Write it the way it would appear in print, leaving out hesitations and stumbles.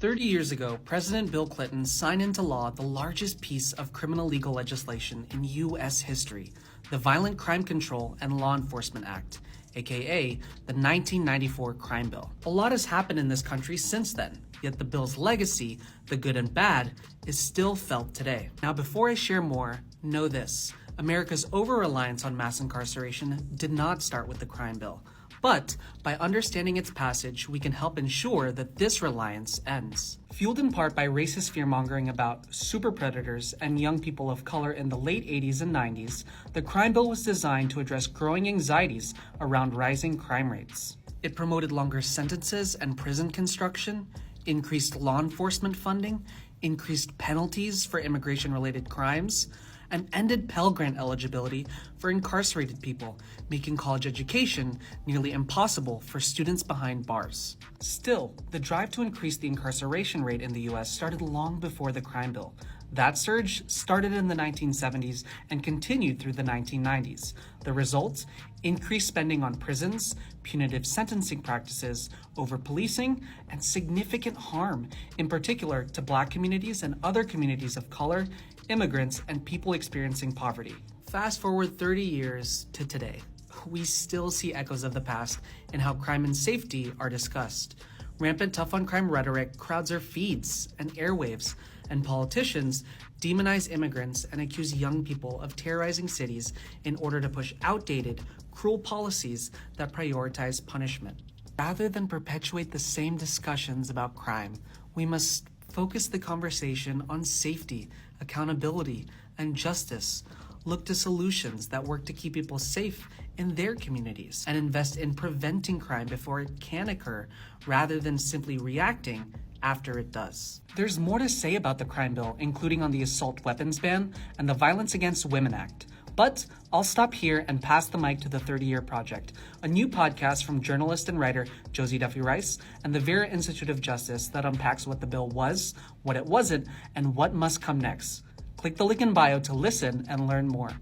30 years ago, President Bill Clinton signed into law the largest piece of criminal legal legislation in U.S. history, the Violent Crime Control and Law Enforcement Act, aka the 1994 Crime Bill. A lot has happened in this country since then, yet the bill's legacy, the good and bad, is still felt today. Now, before I share more, know this. America's over-reliance on mass incarceration did not start with the crime bill. But by understanding its passage, we can help ensure that this reliance ends. Fueled in part by racist fear-mongering about super predators and young people of color in the late 80s and 90s, the crime bill was designed to address growing anxieties around rising crime rates. It promoted longer sentences and prison construction, increased law enforcement funding, increased penalties for immigration-related crimes, and ended Pell Grant eligibility for incarcerated people, making college education nearly impossible for students behind bars. Still, the drive to increase the incarceration rate in the US started long before the crime bill. That surge started in the 1970s and continued through the 1990s. The result? Increased spending on prisons, punitive sentencing practices, over-policing, and significant harm, in particular to Black communities and other communities of color, immigrants, and people experiencing poverty. Fast forward 30 years to today. We still see echoes of the past in how crime and safety are discussed. Rampant tough-on-crime rhetoric crowds our feeds and airwaves, and politicians demonize immigrants and accuse young people of terrorizing cities in order to push outdated, cruel policies that prioritize punishment. Rather than perpetuate the same discussions about crime, we must focus the conversation on safety, accountability, and justice. Look to solutions that work to keep people safe in their communities, and invest in preventing crime before it can occur, rather than simply reacting after it does. There's more to say about the crime bill, including on the assault weapons ban and the Violence Against Women Act. But I'll stop here and pass the mic to the 30-Year Project, a new podcast from journalist and writer Josie Duffy Rice and the Vera Institute of Justice that unpacks what the bill was, what it wasn't, and what must come next. Click the link in bio to listen and learn more.